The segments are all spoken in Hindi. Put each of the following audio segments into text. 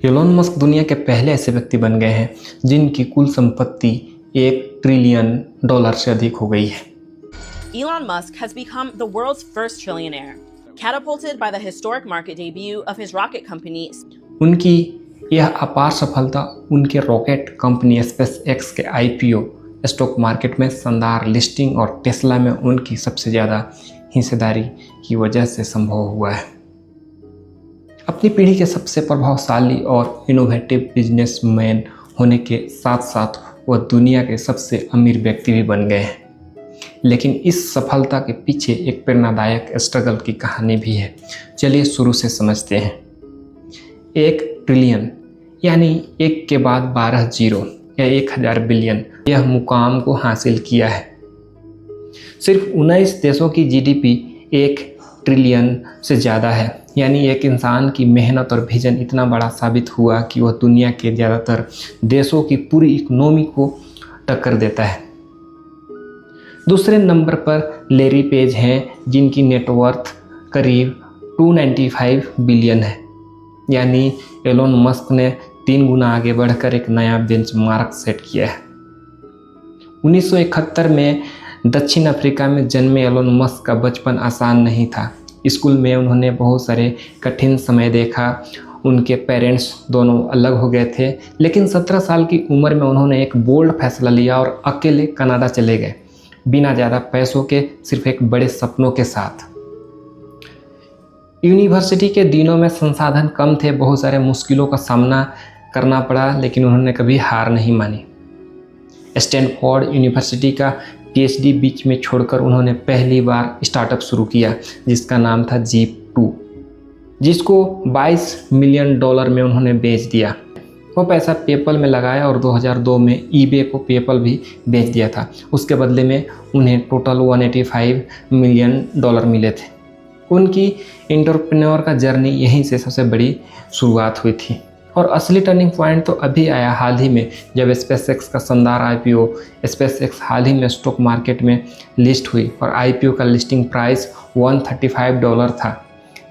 एलोन मस्क दुनिया के पहले ऐसे व्यक्ति बन गए हैं जिनकी कुल संपत्ति $1 ट्रिलियन से अधिक हो गई है। Elon Musk has become the world's first trillionaire, catapulted by the historic market debut of his rocket company. उनकी यह अपार सफलता उनके रॉकेट कंपनी स्पेस एक्स के IPO, स्टॉक मार्केट में शानदार लिस्टिंग और टेस्ला में उनकी सबसे ज़्यादा हिस्सेदारी की वजह से संभव हुआ है। अपनी पीढ़ी के सबसे प्रभावशाली और इनोवेटिव बिजनेसमैन होने के साथ साथ वह दुनिया के सबसे अमीर व्यक्ति भी बन गए हैं। लेकिन इस सफलता के पीछे एक प्रेरणादायक स्ट्रगल की कहानी भी है। चलिए शुरू से समझते हैं। 1 ट्रिलियन यानी एक के बाद 12 जीरो या 1000 बिलियन यह मुकाम को हासिल किया है। सिर्फ 19 देशों की GDP 1 ट्रिलियन से ज़्यादा है। यानी एक इंसान की मेहनत और विजन इतना बड़ा साबित हुआ कि वह दुनिया के ज़्यादातर देशों की पूरी इकोनॉमी को टक्कर देता है। दूसरे नंबर पर लैरी पेज हैं जिनकी नेटवर्थ करीब 295 बिलियन है। यानी एलोन मस्क ने 3 गुना आगे बढ़कर एक नया बेंचमार्क सेट किया है। 1971 में दक्षिण अफ्रीका में जन्मे एलोन मस्क का बचपन आसान नहीं था। स्कूल में उन्होंने बहुत सारे कठिन समय देखा। उनके पेरेंट्स दोनों अलग हो गए थे, लेकिन 17 साल की उम्र में उन्होंने एक बोल्ड फैसला लिया और अकेले कनाडा चले गए, बिना ज़्यादा पैसों के, सिर्फ एक बड़े सपनों के साथ। यूनिवर्सिटी के दिनों में संसाधन कम थे, बहुत सारे मुश्किलों का सामना करना पड़ा, लेकिन उन्होंने कभी हार नहीं मानी। स्टैनफोर्ड यूनिवर्सिटी का PhD बीच में छोड़कर उन्होंने पहली बार स्टार्टअप शुरू किया जिसका नाम था Jeep2, जिसको $22 मिलियन में उन्होंने बेच दिया। वो पैसा पेपल में लगाया और 2002 में eBay को पेपल भी बेच दिया था। उसके बदले में उन्हें टोटल $185 मिलियन मिले थे। उनकी एंटरप्रेन्योर का जर्नी यहीं से सबसे बड़ी शुरुआत हुई थी। और असली टर्निंग पॉइंट तो अभी आया हाल ही में, जब SpaceX का शानदार IPO। SpaceX हाल ही में स्टॉक मार्केट में लिस्ट हुई और IPO का लिस्टिंग प्राइस $135 था।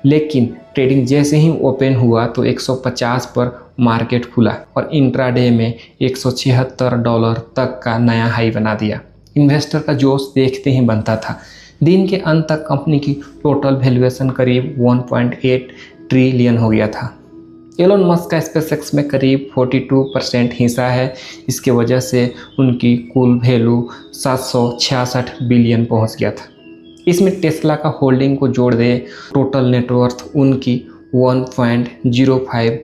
लेकिन ट्रेडिंग जैसे ही ओपन हुआ तो 150 पर मार्केट खुला और इंट्राडे में $176 तक का नया हाई बना दिया। इन्वेस्टर का जोश देखते ही बनता था। दिन के अंत तक कंपनी की टोटल वैल्यूएशन करीब 1.8 ट्रिलियन हो गया था। एलोन मस्क का SpaceX में करीब 42% हिस्सा है। इसके वजह से उनकी कुल वैल्यू 766 बिलियन पहुंच गया था। इसमें टेस्ला का होल्डिंग को जोड़ दे, टोटल नेटवर्थ उनकी 1.05